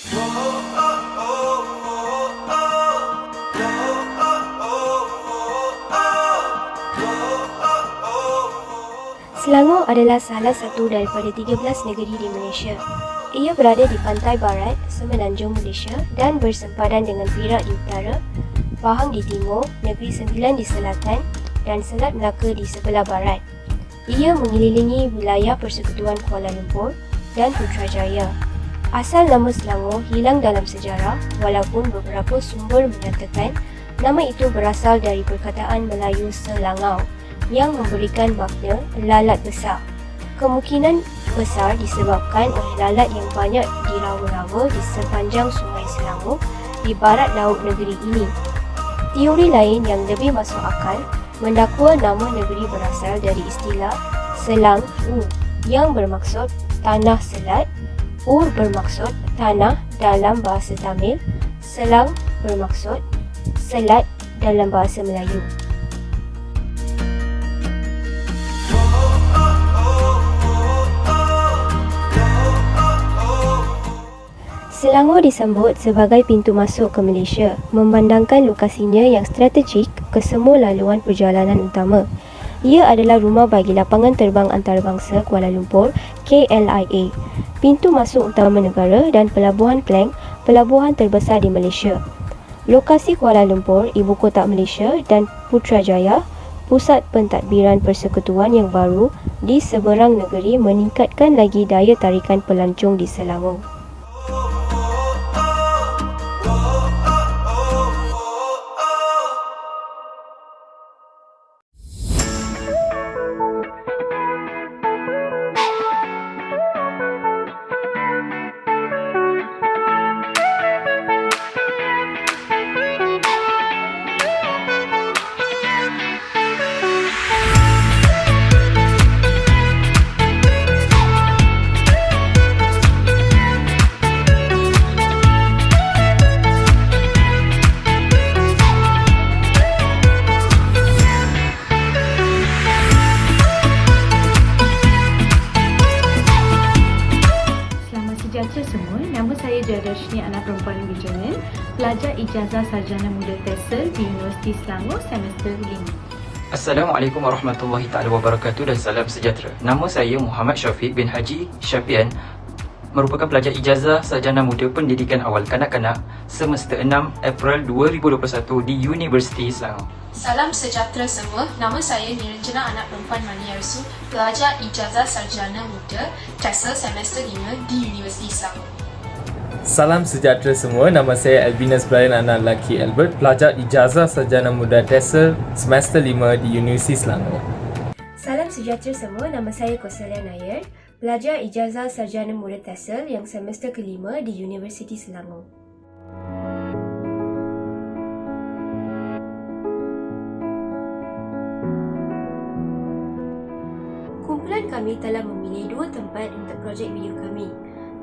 Selangor adalah salah satu daripada 13 negeri di Malaysia. Ia berada di pantai barat, semenanjung Malaysia dan bersempadan dengan Perak di utara, Pahang di timur, Negeri Sembilan di selatan dan Selat Melaka di sebelah barat. Ia mengelilingi wilayah Persekutuan Kuala Lumpur dan Putrajaya. Asal nama Selangor hilang dalam sejarah walaupun beberapa sumber menyatakan nama itu berasal dari perkataan Melayu Selangau yang memberikan makna lalat besar. Kemungkinan besar disebabkan oleh lalat yang banyak dirawa-rawa di sepanjang Sungai Selangor di barat laut negeri ini. Teori lain yang lebih masuk akal mendakwa nama negeri berasal dari istilah Selang Ur yang bermaksud tanah selat, Ur bermaksud tanah dalam bahasa Tamil, Selang bermaksud selat dalam bahasa Melayu. Selangor disambut sebagai pintu masuk ke Malaysia, memandangkan lokasinya yang strategik ke semua laluan perjalanan utama. Ia adalah rumah bagi lapangan terbang antarabangsa Kuala Lumpur KLIA, pintu masuk utama negara dan pelabuhan Klang, pelabuhan terbesar di Malaysia. Lokasi Kuala Lumpur, ibu kota Malaysia dan Putrajaya, pusat pentadbiran persekutuan yang baru di seberang negeri meningkatkan lagi daya tarikan pelancong di Selangor. Sejahtera semua, nama saya Jadarshni anak perempuan Wijayan, pelajar ijazah sarjana muda TESOL di Universiti Selangor semester 5. Assalamualaikum warahmatullahi taala wabarakatuh dan salam sejahtera. Nama saya Muhammad Syafiq bin Haji Syafian, merupakan pelajar ijazah sarjana muda pendidikan awal kanak-kanak semester 6 April 2021 di Universiti Selangor. Salam sejahtera semua, nama saya Niranjana anak perempuan Mani Arsu, pelajar ijazah sarjana muda TESOL semester 5 di Universiti Selangor. Salam sejahtera semua, nama saya Albinas Brian anak lelaki Albert, pelajar ijazah sarjana muda TESOL semester 5 di Universiti Selangor. Salam sejahtera semua, nama saya Kosalia Nair, pelajar ijazah sarjana muda TESOL yang semester kelima di Universiti Selangor. Kumpulan kami telah memilih dua tempat untuk projek video kami.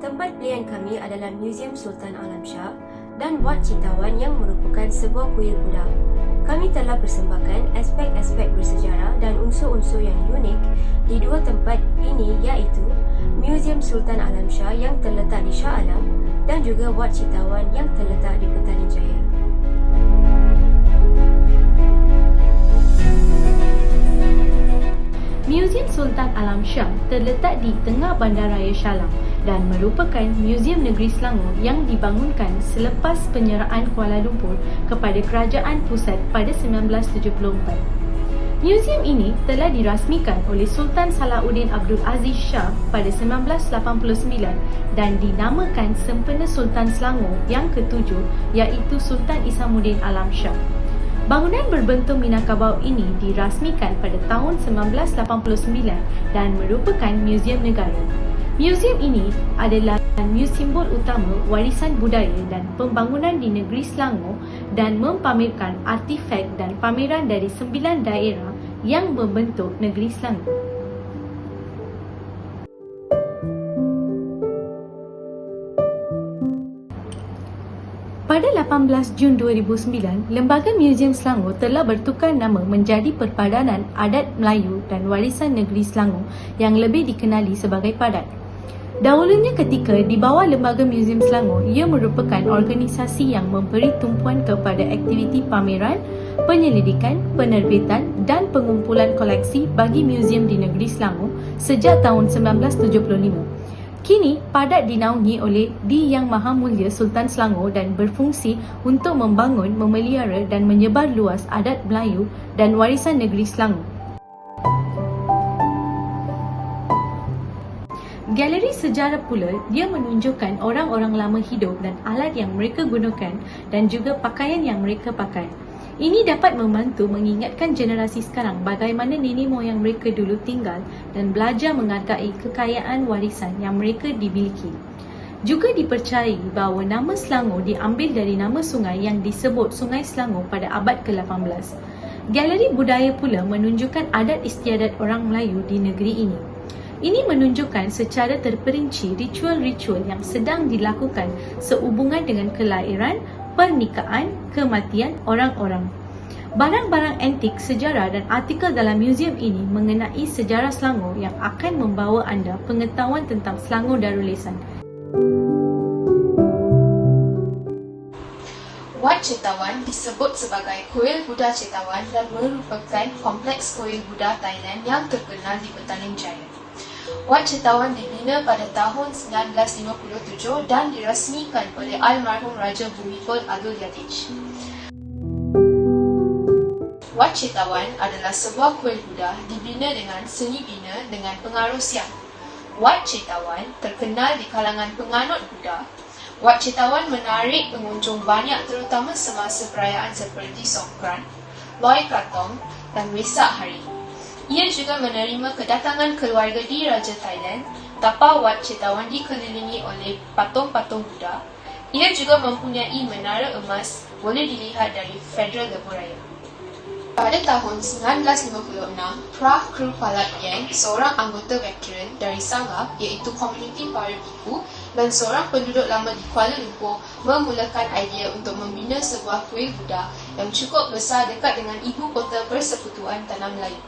Tempat pilihan kami adalah Museum Sultan Alam Shah dan Wat Citawan yang merupakan sebuah kuil Buddha. Kami telah persembahkan aspek-aspek bersejarah dan unsur-unsur yang unik di dua tempat ini, iaitu Museum Sultan Alam Shah yang terletak di Shah Alam dan juga Wat Citawan yang terletak di Petaling Jaya. Museum Sultan Alam Shah terletak di tengah Bandaraya Shah Alam dan merupakan muzium negeri Selangor yang dibangunkan selepas penyerahan Kuala Lumpur kepada Kerajaan Pusat pada 1974. Muzium ini telah dirasmikan oleh Sultan Salahuddin Abdul Aziz Shah pada 1989 dan dinamakan Sempena Sultan Selangor yang ketujuh, iaitu Sultan Isamuddin Alam Shah. Bangunan berbentuk Minangkabau ini dirasmikan pada tahun 1989 dan merupakan muzium negara. Muzium ini adalah simbol utama warisan budaya dan pembangunan di negeri Selangor dan mempamerkan artifak dan pameran dari 9 daerah yang membentuk negeri Selangor. Pada 18 Jun 2009, Lembaga Muzium Selangor telah bertukar nama menjadi Perpadanan Adat Melayu dan Warisan Negeri Selangor yang lebih dikenali sebagai PADAT. Dahulunya ketika di bawah Lembaga Muzium Selangor, ia merupakan organisasi yang memberi tumpuan kepada aktiviti pameran, penyelidikan, penerbitan dan pengumpulan koleksi bagi muzium di negeri Selangor sejak tahun 1975. Kini, padat dinaungi oleh Di Yang Maha Mulia Sultan Selangor dan berfungsi untuk membangun, memelihara dan menyebar luas adat Melayu dan warisan negeri Selangor. Galeri sejarah pula, dia menunjukkan orang-orang lama hidup dan alat yang mereka gunakan dan juga pakaian yang mereka pakai. Ini dapat membantu mengingatkan generasi sekarang bagaimana nenek moyang mereka dulu tinggal dan belajar menghargai kekayaan warisan yang mereka dimiliki. Juga dipercayai bahawa nama Selangor diambil dari nama sungai yang disebut Sungai Selangor pada abad ke-18. Galeri budaya pula menunjukkan adat istiadat orang Melayu di negeri ini. Ini menunjukkan secara terperinci ritual-ritual yang sedang dilakukan sehubungan dengan kelahiran, pernikahan, kematian orang-orang. Barang-barang antik sejarah dan artikel dalam muzium ini mengenai sejarah Selangor yang akan membawa anda pengetahuan tentang Selangor Darul Ihsan. Wat Cetawan disebut sebagai Kuil Buddha Cetawan dan merupakan kompleks kuil Buddha Thailand yang terkenal di Petaling Jaya. Wat Cetawan dibina pada tahun 1957 dan dirasmikan oleh almarhum Raja Bhumipol Adulyadej. Wat Cetawan adalah sebuah kuil Buddha dibina dengan seni bina dengan pengaruh Siam. Wat Cetawan terkenal di kalangan penganut Buddha. Wat Cetawan menarik pengunjung banyak terutama semasa perayaan seperti Songkran, Loi Krathong dan Wesak Hari. Ia juga menerima kedatangan keluarga di Raja Thailand. Tapau Wat Cetawan dikelilingi oleh patung-patung Buddha. Ia juga mempunyai menara emas boleh dilihat dari Federal Lebuh Raya. Pada tahun 1956, Prah Kru Palat Yang, seorang anggota veteran dari Sangha iaitu komuniti para biku dan seorang penduduk lama di Kuala Lumpur memulakan idea untuk membina sebuah kuil Buddha yang cukup besar dekat dengan ibu kota Persekutuan Tanah Melayu.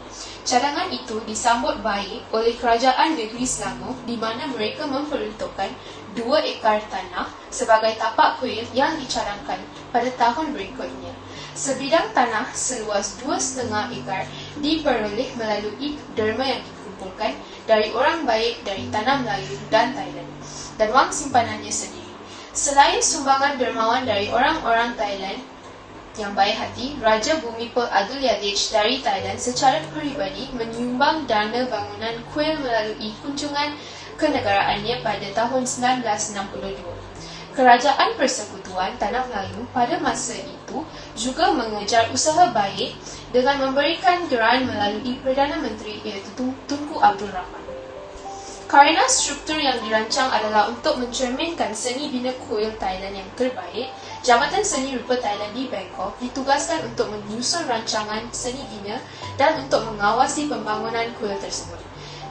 Cadangan itu disambut baik oleh Kerajaan Negeri Selangor di mana mereka memperuntukkan 2 ekar tanah sebagai tapak kuil yang dicadangkan pada tahun berikutnya. Sebidang tanah seluas 2,5 ekar diperoleh melalui derma yang dikumpulkan dari orang baik dari Tanah Melayu dan Thailand dan wang simpanannya sendiri. Selain sumbangan dermawan dari orang-orang Thailand yang baik hati, Raja Bhumipol Adulyadej dari Thailand secara peribadi menyumbang dana bangunan kuil melalui kunjungan kenegaraannya pada tahun 1962. Kerajaan Persekutuan Tanah Melayu pada masa itu juga mengejar usaha baik dengan memberikan geran melalui Perdana Menteri iaitu Tunku Abdul Rahman. Kerana struktur yang dirancang adalah untuk mencerminkan seni bina kuil Thailand yang terbaik, Jabatan Seni Rupa Thailand di Bangkok ditugaskan untuk menyusun rancangan seni bina dan untuk mengawasi pembangunan kuil tersebut.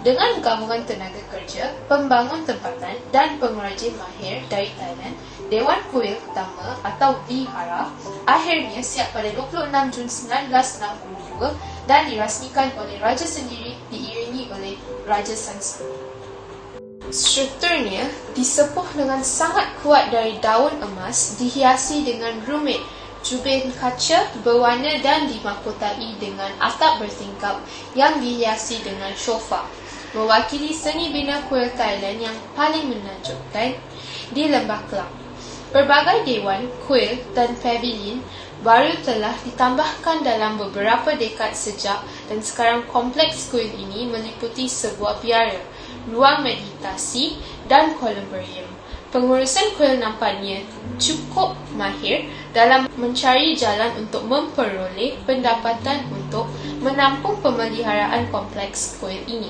Dengan gabungan tenaga kerja, pembangun tempatan dan pengrajin mahir dari Thailand, Dewan Kuil Utama atau Vihara akhirnya siap pada 26 Jun 1962 dan dirasmikan oleh Raja sendiri diiringi oleh Raja Sansar. Strukturnya disepuh dengan sangat kuat dari daun emas dihiasi dengan rumit, jubin kaca berwarna dan dimahkotai dengan atap bertingkap yang dihiasi dengan shofar, mewakili seni bina kuil Thailand yang paling menakjubkan di Lembah Kelang. Berbagai dewan, kuil dan pavilion baru telah ditambahkan dalam beberapa dekad sejak dan sekarang kompleks kuil ini meliputi sebuah biara, ruang meditasi dan kolumbarium. Pengurusan kuil nampaknya cukup mahir dalam mencari jalan untuk memperoleh pendapatan untuk menampung pemeliharaan kompleks kuil ini.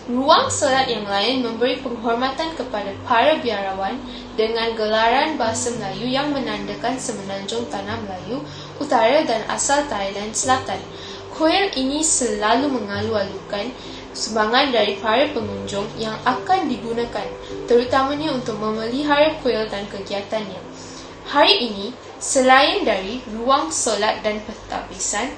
Ruang solat yang lain memberi penghormatan kepada para biarawan dengan gelaran bahasa Melayu yang menandakan semenanjung Tanah Melayu, Utara dan asal Thailand Selatan. Kuil ini selalu mengalu-alukan sumbangan dari para pengunjung yang akan digunakan, terutamanya untuk memelihara kuil dan kegiatannya. Hari ini, selain dari ruang solat dan pentadbisan,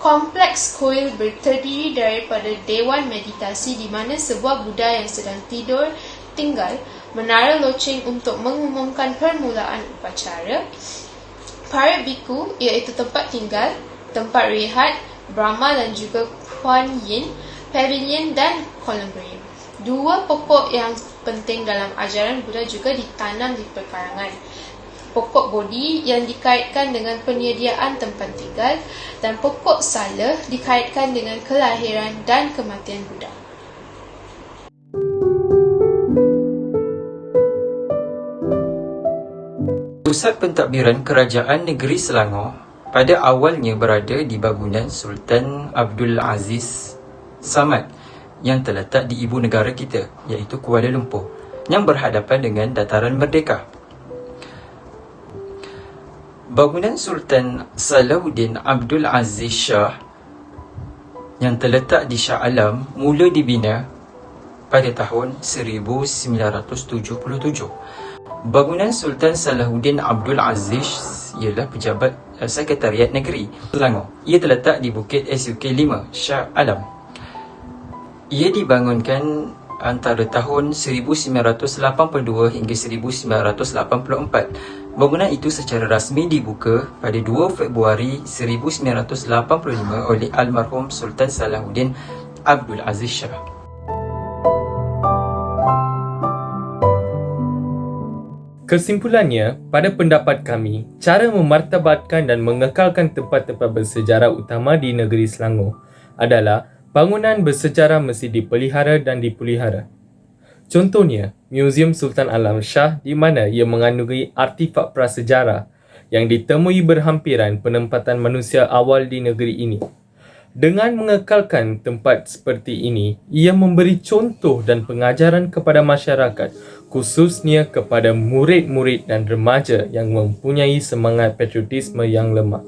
kompleks kuil terdiri daripada dewan meditasi di mana sebuah Buddha yang sedang tidur tinggal, menara loceng untuk mengumumkan permulaan upacara, para biku iaitu tempat tinggal, tempat rehat, Brahma dan juga Kuan Yin, pavilion dan columbarium. Dua pokok yang penting dalam ajaran Buddha juga ditanam di perkarangan. Pokok Bodhi yang dikaitkan dengan penyediaan tempat tinggal dan pokok Sala dikaitkan dengan kelahiran dan kematian Buddha. Pusat pentadbiran Kerajaan Negeri Selangor pada awalnya berada di bangunan Sultan Abdul Aziz Samad yang terletak di ibu negara kita, iaitu Kuala Lumpur, yang berhadapan dengan dataran Merdeka. Bangunan Sultan Salahuddin Abdul Aziz Shah yang terletak di Shah Alam mula dibina pada tahun 1977. Bangunan Sultan Salahuddin Abdul Aziz ialah pejabat Sekretariat Negeri Selangor. Ia terletak di Bukit SUK 5, Shah Alam. Ia dibangunkan antara tahun 1982 hingga 1984. Bangunan itu secara rasmi dibuka pada 2 Februari 1985 oleh almarhum Sultan Salahuddin Abdul Aziz Shah. Kesimpulannya, pada pendapat kami, cara memartabatkan dan mengekalkan tempat-tempat bersejarah utama di negeri Selangor adalah bangunan bersejarah mesti dipelihara dan dipelihara. Contohnya, Muzium Sultan Alam Shah di mana ia mengandungi artifak prasejarah yang ditemui berhampiran penempatan manusia awal di negeri ini. Dengan mengekalkan tempat seperti ini, ia memberi contoh dan pengajaran kepada masyarakat, khususnya kepada murid-murid dan remaja yang mempunyai semangat patriotisme yang lemah.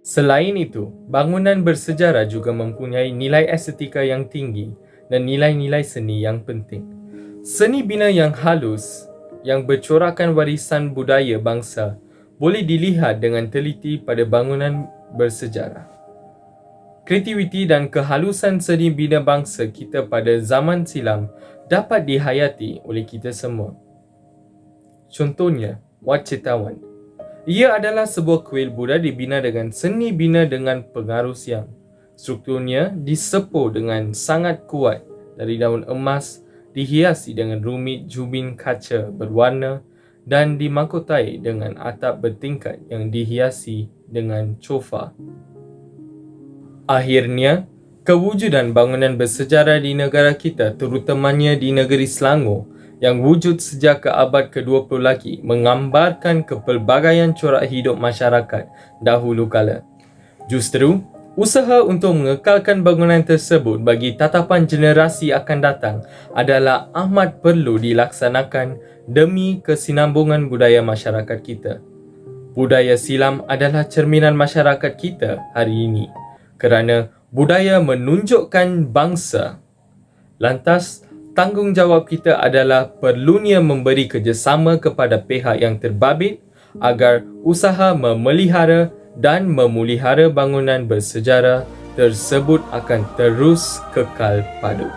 Selain itu, bangunan bersejarah juga mempunyai nilai estetika yang tinggi dan nilai-nilai seni yang penting. Seni bina yang halus yang bercorakkan warisan budaya bangsa boleh dilihat dengan teliti pada bangunan bersejarah. Kreativiti dan kehalusan seni bina bangsa kita pada zaman silam dapat dihayati oleh kita semua. Contohnya, Wat Cetawan. Ia adalah sebuah kuil Buddha dibina dengan seni bina dengan pengaruh siang. Strukturnya disepul dengan sangat kuat dari daun emas, dihiasi dengan rumit jubin kaca berwarna dan dimahkotai dengan atap bertingkat yang dihiasi dengan cofa. Akhirnya, kewujudan bangunan bersejarah di negara kita, terutamanya di negeri Selangor, yang wujud sejak ke abad ke-20 lagi, menggambarkan kepelbagaian corak hidup masyarakat dahulu kala. Justru, usaha untuk mengekalkan bangunan tersebut bagi tatapan generasi akan datang adalah amat perlu dilaksanakan demi kesinambungan budaya masyarakat kita. Budaya silam adalah cerminan masyarakat kita hari ini kerana budaya menunjukkan bangsa. Lantas, tanggungjawab kita adalah perlunya memberi kerjasama kepada pihak yang terbabit agar usaha memelihara dan memulihara bangunan bersejarah tersebut akan terus kekal padu.